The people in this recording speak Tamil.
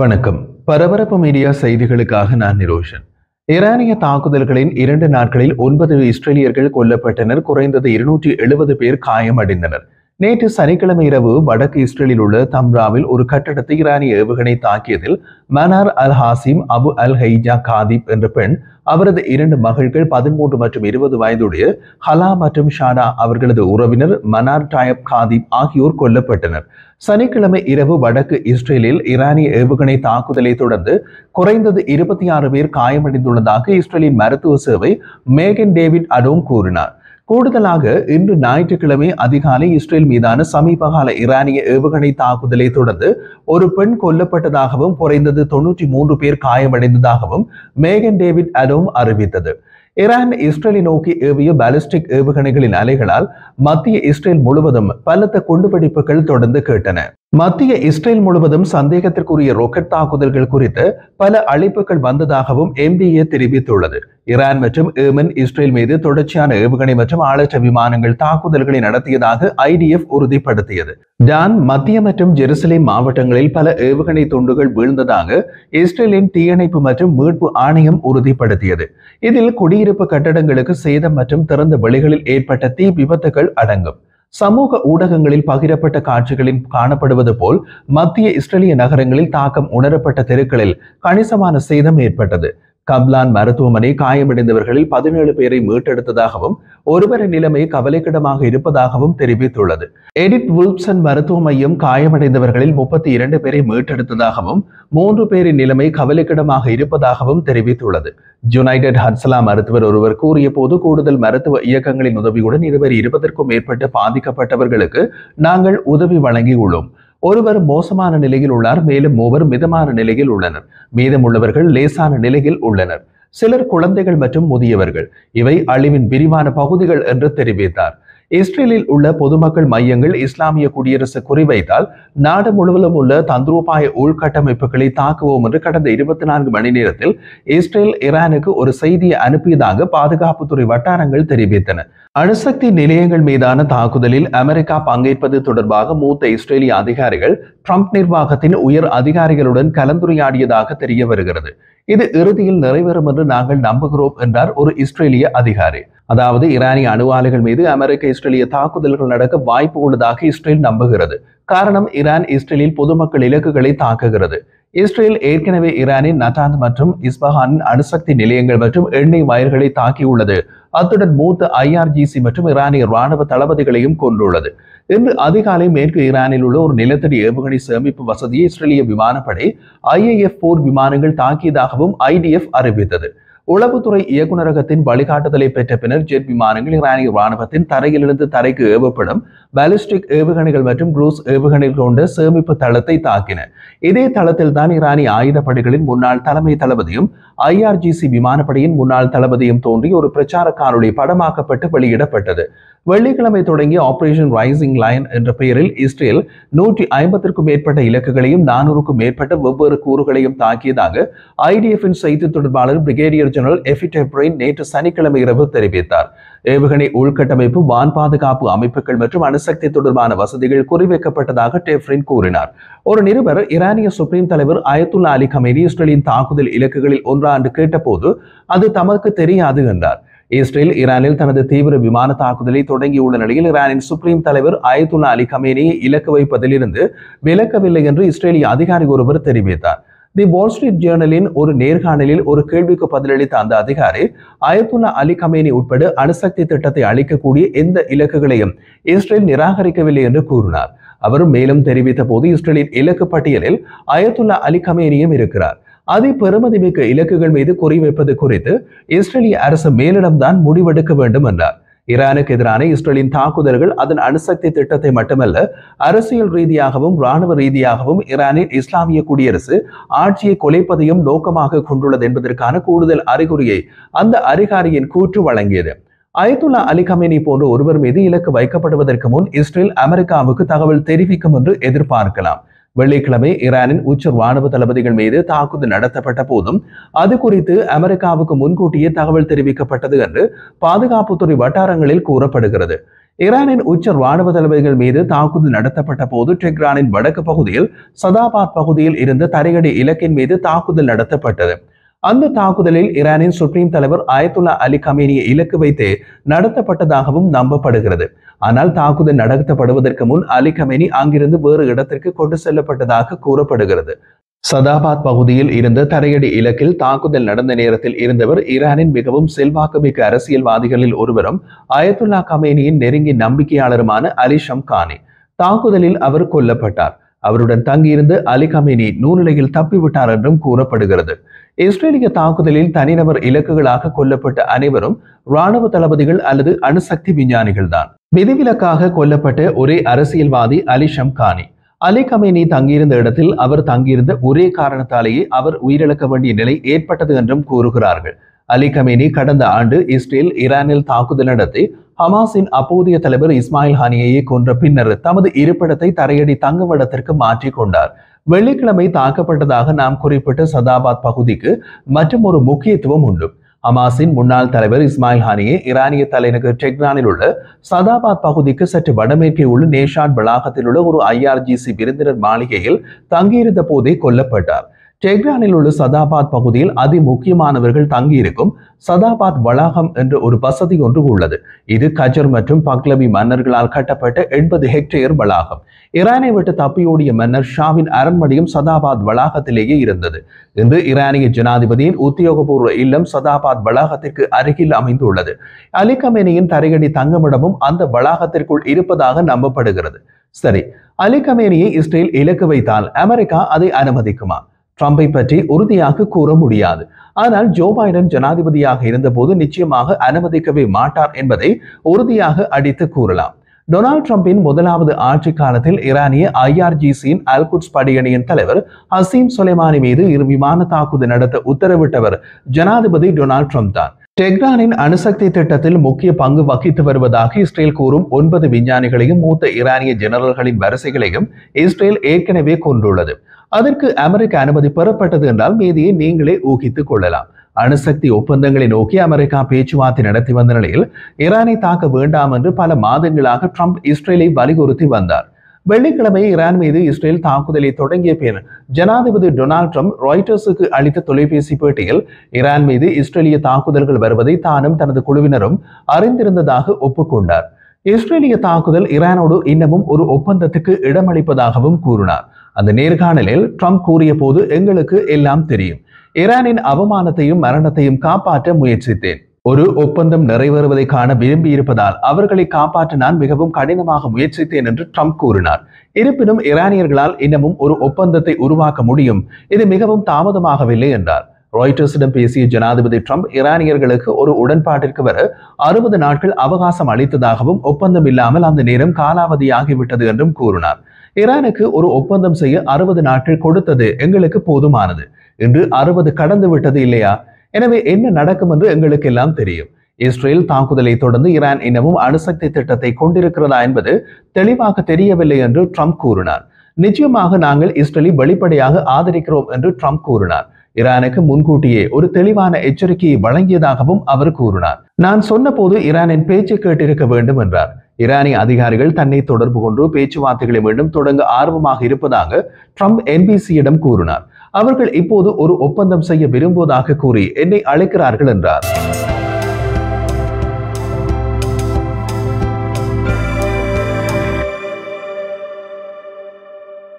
வணக்கம். பரபரப்பு மீடியா செய்திகளுக்காக நான் நிரோஷன். ஈரானிய தாக்குதல்களின் 2 நாட்களில் 9 இஸ்ரேலியர்கள் கொல்லப்பட்டனர். குறைந்தது 270 பேர் காயமடைந்தனர். நேற்று சனிக்கிழமை இரவு வடக்கு இஸ்ரேலில் உள்ள தம்ராவில் ஒரு கட்டடத்தை ஈரானிய ஏவுகணை தாக்கியதில் மனார் அல் ஹாசிம் அபு அல் ஹைஜா காதிப் என்ற பெண், அவரது 2 மகள்கள் 13 மற்றும் 20 வயதுடைய ஹலா மற்றும் ஷாடா அவர்களது உறவினர் மனார் டாயப் காதிப் ஆகியோர் கொல்லப்பட்டனர். சனிக்கிழமை இரவு வடக்கு இஸ்ரேலில் ஈரானிய ஏவுகணை தாக்குதலை தொடர்ந்து குறைந்தது 26 பேர் காயமடைந்துள்ளதாக இஸ்ரேலின் மருத்துவ சேவை மேகன் டேவிட் அடோம் கூறினார். கூடுதலாக இன்று ஞாயிற்றுக்கிழமை அதிகாலை இஸ்ரேல் மீதான சமீபகால ஈரானிய ஏவுகணை தாக்குதலை தொடர்ந்து ஒரு பெண் கொல்லப்பட்டதாகவும் குறைந்தது 93 பேர் காயமடைந்ததாகவும் மேகன் டேவிட் அடோம் அறிவித்தது. ஈரான் இஸ்ரேலை நோக்கி ஏவிய பாலிஸ்டிக் ஏவுகணைகளின் அலைகளால் மத்திய இஸ்ரேல் முழுவதும் பலத்த குண்டுவெடிப்புகள் தொடர்ந்து கேட்டன. மத்திய இஸ்ரேல் முழுவதும் சந்தேகத்திற்குரிய ராக்கெட் தாக்குதல்கள் குறித்து பல அழைப்புகள் வந்ததாகவும் MDA தெரிவித்துள்ளது. ஈரான் மற்றும் ஏமன் இஸ்ரேல் மீது தொடர்ச்சியான ஏவுகணை மற்றும் ஆளற்ற விமானங்கள் தாக்குதல்களை நடத்தியதாக IDF உறுதிப்படுத்தியது. டான், மத்திய மற்றும் ஜெருசலேம் மாவட்டங்களில் பல ஏவுகணை துண்டுகள் வீழ்ந்ததாக இஸ்ரேலின் தீயணைப்பு மற்றும் மீட்பு ஆணையம் உறுதிப்படுத்தியது. இதில் குடியிருப்பு கட்டடங்களுக்கு சேதம் மற்றும் திறந்த வெளிகளில் ஏற்பட்ட தீ விபத்துகள் அடங்கும். சமூக ஊடகங்களில் பகிரப்பட்ட காட்சிகளில் காணப்படுவது போல் மத்திய இஸ்ரேலிய நகரங்களில் தாக்கம் உணரப்பட்ட தெருக்களில் கணிசமான சேதம் ஏற்பட்டது. கப்லான் மருத்துவமனை காயமடைந்தவர்களில் 17 பேரை மீட்டெடுத்ததாகவும் ஒருவரின் நிலைமை கவலைக்கிடமாக இருப்பதாகவும் தெரிவித்துள்ளது. எடித் வில்சன் மருத்துவ மையம் காயமடைந்தவர்களில் 32 பேரை மீட்டெடுத்ததாகவும் 3 பேரின் நிலைமை கவலைக்கிடமாக இருப்பதாகவும் தெரிவித்துள்ளது. யுனைடெட் ஹட்சலா மருத்துவர் ஒருவர் கூறிய போது, கூடுதல் மருத்துவ இயக்கங்களின் உதவியுடன் இதுவரை 20க்கும் மேற்பட்ட பாதிக்கப்பட்டவர்களுக்கு நாங்கள் உதவி வழங்கியுள்ளோம். ஒருவர் மோசமான நிலையில் உள்ளார், மேலும் 3 மிதமான நிலையில் உள்ளனர், மீதமுள்ளவர்கள் லேசான நிலையில் உள்ளனர். சிலர் குழந்தைகள் மற்றும் முதியவர்கள். இவை அழிவின் விரிவான பகுதிகள் என்று தெரிவித்தார். இஸ்ரேலில் உள்ள பொதுமக்கள் மையங்கள் இஸ்லாமிய குடியரசு குறிவைத்தால் நாடு முழுவதும் உள்ள தந்திரோபாய உள்கட்டமைப்புகளை தாக்குவோம் என்று கடந்த 24 மணி நேரத்தில் இஸ்ரேல் ஈரானுக்கு ஒரு செய்தியை அனுப்பியதாக பாதுகாப்புத்துறை வட்டாரங்கள் தெரிவித்தன. அணுசக்தி நிலையங்கள் மீதான தாக்குதலில் அமெரிக்கா பங்கேற்பது தொடர்பாக மூத்த இஸ்ரேலிய அதிகாரிகள் ட்ரம்ப் நிர்வாகத்தின் உயர் அதிகாரிகளுடன் கலந்துரையாடியதாக தெரிய வருகிறது. இது இறுதியில் நிறைவேறும் என்று நாங்கள் நம்புகிறோம் என்றார் ஒரு இஸ்ரேலிய அதிகாரி. அதாவது ஈரானிய அணு ஆலைகள் மீது அமெரிக்க இஸ்ரேலிய தாக்குதல்கள் நடக்க வாய்ப்பு உள்ளதாக இஸ்ரேல் நம்புகிறது. காரணம், ஈரான் இஸ்ரேலில் பொதுமக்கள் இலக்குகளை தாக்குகிறது. இஸ்ரேல் ஏற்கனவே ஈரானின் நட்டாந்த் மற்றும் இஸ்பஹானின் அணுசக்தி நிலையங்கள் மற்றும் எண்ணெய் வயல்களை தாக்கியுள்ளது. அத்துடன் மூத்த IRGC மற்றும் ஈரானிய ராணுவ தளபதிகளையும் கொண்டுள்ளது. இன்று அதிகாலை மேற்கு ஈரானில் உள்ள ஒரு நிலத்தடி ஏவுகணை சேமிப்பு வசதியை இஸ்ரேலிய விமானப்படை IAF போர் விமானங்கள் தாக்கியதாகவும் IDF அறிவித்தது. உளவுத்துறை இயக்குநரகத்தின் வழிகாட்டுதலை பெற்ற பின்னர் ஜெட் விமானங்கள் ஈரானிய ராணுவத்தின் தரையிலிருந்து தரைக்கு ஏவப்படும் பாலிஸ்டிக் ஏவுகணைகள் மற்றும் குரூஸ் ஏவுகணைகள் கொண்ட சேமிப்பு தளத்தை தாக்கின. இதே தளத்தில் தான் ஈரானிய ஆயுதப்படைகளின் முன்னாள் தலைமை தளபதியும் IRGC விமானப்படையின் முன்னாள் தளபதியும் தோன்றி ஒரு பிரச்சார காணொளி படமாக்கப்பட்டு வெளியிடப்பட்டது. வெள்ளிக்கிழமை தொடங்கிய ஆபரேஷன் ரைசிங் லயன் என்ற பெயரில் இஸ்ரேல் 150க்கும் மேற்பட்ட இலக்குகளையும் 400க்கும் மேற்பட்ட வெவ்வேறு கூறுகளையும் தாக்கியதாக IDF-இன் செய்தி தொடர்பாளர் பிரிகேடியர் ஜெனரல் எஃபி டெப்ரைன் நேற்று சனிக்கிழமை இரவு தெரிவித்தார். ஏவுகணை உள்கட்டமைப்பு, வான் பாதுகாப்பு அமைப்புகள் மற்றும் அணுசக்தி தொடர்பான வசதிகள் குறிவைக்கப்பட்டதாக டெப்ரைன் கூறினார். ஒரு நிருபர் ஈரானிய சுப்ரீம் தலைவர் அயத்துல்லா அலி கமேனி இஸ்ரேலின் தாக்குதல் இலக்குகளில் ஒன்றா என்று கேட்டபோது அது தமக்கு தெரியாது என்றார். இஸ்ரேல் ஈரானில் தனது தீவிர விமான தாக்குதலை தொடங்கியுள்ள நிலையில் ஈரானின் சுப்ரீம் தலைவர் அயத்துல்லா அலி கமேனியை இலக்கு வைப்பதிலிருந்து விலக்கவில்லை என்று இஸ்ரேலிய அதிகாரி ஒருவர் தெரிவித்தார். தி வால் ஸ்ட்ரீட் ஜேர்னலின் ஒரு நேர்காணலில் ஒரு கேள்விக்கு பதிலளித்த அந்த அதிகாரி, அயத்துல்லா அலி கமேனி உட்பட அணுசக்தி திட்டத்தை அளிக்கக்கூடிய எந்த இலக்குகளையும் இஸ்ரேல் நிராகரிக்கவில்லை என்று கூறினார். அவர் மேலும் தெரிவித்த போது, இஸ்ரேலின் இலக்கு பட்டியலில் அயத்துல்லா அலி கமேனியும் இருக்கிறார். அதை பெறுமதிமிக்க இலக்குகள் மீது குறிவைப்பது குறித்து இஸ்ரேலிய அரசு மேலிடம்தான் முடிவெடுக்க வேண்டும் என்றார். ஈரானுக்கு எதிரான இஸ்ரேலின் தாக்குதல்கள் அதன் அணுசக்தி திட்டத்தை மட்டுமல்ல, அரசியல் ரீதியாகவும் இராணுவ ரீதியாகவும் ஈரானின் இஸ்லாமிய குடியரசு ஆட்சியை குலைப்பதையும் நோக்கமாக கொண்டுள்ளது என்பதற்கான கூடுதல் அறிகுறியை அந்த அதிகாரியின் கூற்று வழங்கியது. அயத்துல்லா அலி கமேனி போன்ற ஒருவர் மீது இலக்கு வைக்கப்படுவதற்கு முன் இஸ்ரேல் அமெரிக்காவுக்கு தகவல் தெரிவிக்கும் என்று எதிர்பார்க்கலாம். வெள்ளிக்கிழமை ஈரானின் உச்ச ராணுவ தளபதிகள் மீது தாக்குதல் நடத்தப்பட்ட போதும் அது குறித்து அமெரிக்காவுக்கு முன்கூட்டியே தகவல் தெரிவிக்கப்பட்டது என்று பாதுகாப்புத்துறை வட்டாரங்களில் கூறப்படுகிறது. ஈரானின் உச்ச ராணுவ தளபதிகள் மீது தாக்குதல் நடத்தப்பட்ட போது டெஹ்ரானின் வடக்கு பகுதியில் சதாபாத் பகுதியில் இருந்த தரையடி இலக்கின் மீது தாக்குதல் நடத்தப்பட்டது. அந்த தாக்குதலில் ஈரானின் சுப்ரீம் தலைவர் ஆயத்துல்லா அலி கமேனியை இலக்கு வைத்து நடத்தப்பட்டதாகவும் நம்பப்படுகிறது. ஆனால் தாக்குதல் நடத்தப்படுவதற்கு முன் அலி கமேனி அங்கிருந்து வேறு இடத்திற்கு கொண்டு செல்லப்பட்டதாக கூறப்படுகிறது. சதாபாத் பகுதியில் இருந்த தரையடி இலக்கில் தாக்குதல் நடந்த நேரத்தில் இருந்தவர் ஈரானின் மிகவும் செல்வாக்குமிக்க அரசியல்வாதிகளில் ஒருவரும் ஆயத்துல்லா கமேனியின் நெருங்கிய நம்பிக்கையாளருமான அலி ஷம்கானி. தாக்குதலில் அவர் கொல்லப்பட்டார். அவருடன் தங்கியிருந்த அலி கமேனி நூலிலையில் தப்பிவிட்டார் என்றும் கூறப்படுகிறது. இஸ்ரேலிய தாக்குதலில் தனிநபர் இலக்குகளாக கொல்லப்பட்ட அனைவரும் ராணுவ தளபதிகள் அல்லது அணுசக்தி விஞ்ஞானிகள் தான். விதிவிலக்காக கொல்லப்பட்ட ஒரே அரசியல்வாதி அலி ஷம்கானி. அலி கமேனி தங்கியிருந்த இடத்தில் அவர் தங்கியிருந்த ஒரே காரணத்தாலேயே அவர் உயிரிழக்க வேண்டிய நிலை ஏற்பட்டது என்றும் கூறுகிறார்கள். அலி கமேனி கடந்த ஆண்டு இஸ்ரேல் ஈரானில் தாக்குதல் நடத்தி ஹமாஸின் அப்போதைய தலைவர் இஸ்மாயில் ஹானியையே கொன்ற பின்னர் தமது இருப்பிடத்தை தரையடி தங்குமிடத்திற்கு மாற்றிக் கொண்டார். வெள்ளிக்கிழமை தாக்கப்பட்டதாக நாம் குறிப்பிட்ட சதாபாத் பகுதிக்கு மற்றும் ஒரு முக்கியத்துவம் உண்டு. ஹமாஸின் முன்னாள் தலைவர் இஸ்மாயில் ஹானியே ஈரானிய தலைநகர் டெஹ்ரானில் உள்ள சதாபாத் பகுதிக்கு சற்று வடமேற்கே உள்ள நேஷாட் வளாகத்தில் உள்ள ஒரு IRGC விருந்தினர் மாளிகையில் தங்கியிருந்த போதே கொல்லப்பட்டார். டெஹ்ரானில் உள்ள சதாபாத் பகுதியில் அதிமுக்கியமானவர்கள் தங்கியிருக்கும் சதாபாத் வளாகம் என்ற ஒரு வசதி ஒன்று உள்ளது. இது கஜர் மற்றும் பக்லவி மன்னர்களால் கட்டப்பட்ட 80 ஹெக்டேர் வளாகம். ஈரானை விட்டு தப்பியோடிய மன்னர் ஷாவின் அரண்மனையும் சதாபாத் வளாகத்திலேயே இருந்தது. இன்று ஈரானிய ஜனாதிபதியின் உத்தியோகபூர்வ இல்லம் சதாபாத் வளாகத்திற்கு அருகில் அமைந்துள்ளது. அலி கமேனியின் தரையடி தங்குமிடமும் அந்த வளாகத்திற்குள் இருப்பதாக நம்பப்படுகிறது. சரி, அலி கமேனியை இஸ்ரேல் இலக்கு வைத்தால் அமெரிக்கா அதை அனுமதிக்குமா? ட்ரம்பை பற்றி உறுதியாக கூற முடியாது. ஆனால் ஜோ பைடன் ஜனாதிபதியாக இருந்தபோது நிச்சயமாக அனுமதிக்கவே மாட்டார் என்பதை உறுதியாக அடித்து கூறலாம். டொனால்ட் ட்ரம்பின் முதலாவது ஆட்சி காலத்தில் ஈரானிய IRGCயின் அல்குட்ஸ் படையணியின் தலைவர் ஹசீம் சொலைமானி மீது விமான தாக்குதல் நடத்த உத்தரவிட்டவர் ஜனாதிபதி டொனால்ட் ட்ரம்ப் தான். டெஹ்ரானின் அணுசக்தி திட்டத்தில் முக்கிய பங்கு வகித்து வருவதாக இஸ்ரேல் கூறும் 9 விஞ்ஞானிகளையும் மூத்த ஈரானிய ஜெனரல்களின் வரிசைகளையும் இஸ்ரேல் ஏற்கனவே கொண்டுள்ளது. அதற்கு அமெரிக்க அனுமதி பெறப்பட்டது என்றால் மீதியை நீங்களே ஊகித்துக் கொள்ளலாம். அணுசக்தி ஒப்பந்தங்களை நோக்கி அமெரிக்கா பேச்சுவார்த்தை நடத்தி வந்த நிலையில் ஈரானை தாக்க வேண்டாம் என்று பல மாதங்களாக ட்ரம்ப் இஸ்ரேலை வலியுறுத்தி வந்தார். வெள்ளிக்கிழமை ஈரான் மீது இஸ்ரேல் தாக்குதலை தொடங்கிய பின் ஜனாதிபதி டொனால்ட் ட்ரம்ப் ராய்டர்ஸுக்கு அளித்த தொலைபேசி பேட்டியில் ஈரான் மீது இஸ்ரேலிய தாக்குதல்கள் வருவதை தானும் தனது குழுவினரும் அறிந்திருந்ததாக ஒப்புக்கொண்டார். இஸ்ரேலிய தாக்குதல் ஈரானோடு இன்னமும் ஒரு ஒப்பந்தத்துக்கு இடமளிப்பதாகவும் கூறினார். அந்த நேர்காணலில் ட்ரம்ப் கூறிய போது, எங்களுக்கு எல்லாம் தெரியும். ஈரானின் அவமானத்தையும் மரணத்தையும் காப்பாற்ற முயற்சித்தேன். ஒரு ஒப்பந்தம் நிறைவேறுவதை காண விரும்பியிருப்பதால் அவர்களை காப்பாற்ற நான் மிகவும் கடினமாக முயற்சித்தேன் என்று ட்ரம்ப் கூறினார். இருப்பினும் ஈரானியர்களால் இன்னமும் ஒரு ஒப்பந்தத்தை உருவாக்க முடியும். இது மிகவும் தாமதமாகவில்லை என்றார். ராய்டர்ஸிடம் பேசிய ஜனாதிபதி ட்ரம்ப் ஈரானியர்களுக்கு ஒரு உடன்பாட்டிற்கு வர 60 நாட்கள் அவகாசம் அளித்ததாகவும் ஒப்பந்தம் இல்லாமல் அந்த நேரம் காலாவதியாகிவிட்டது என்றும் கூறினார். ஈரானுக்கு ஒரு ஒப்பந்தம் செய்ய 60 நாட்கள் கொடுத்தது எங்களுக்கு போதுமானது. இன்று 60 கடந்து விட்டது இல்லையா? எனவே என்ன நடக்கும் என்று எங்களுக்கு எல்லாம் தெரியும். இஸ்ரேல் தாக்குதலை தொடர்ந்து ஈரான் இன்னமும் அணுசக்தி திட்டத்தை கொண்டிருக்கிறதா என்பது தெளிவாக தெரியவில்லை என்று ட்ரம்ப் கூறினார். நிச்சயமாக நாங்கள் இஸ்ரேலை வெளிப்படையாக ஆதரிக்கிறோம் என்று ட்ரம்ப் கூறினார். ஈரானுக்கு முன்கூட்டியே ஒரு தெளிவான எச்சரிக்கையை வழங்கியதாகவும் அவர் கூறினார். நான் சொன்ன போது ஈரானின் பேச்சை கேட்டிருக்க வேண்டும் என்றார். ஈரானிய அதிகாரிகள் தன்னை தொடர்பு கொண்டு பேச்சுவார்த்தைகளை மீண்டும் தொடங்க ஆர்வமாக இருப்பதாக ட்ரம்ப் NBCயிடம் கூறினார். அவர்கள் இப்போது ஒரு ஒப்பந்தம் செய்ய விரும்புவதாக கூறி என்னை அழைக்கிறார்கள் என்றார்.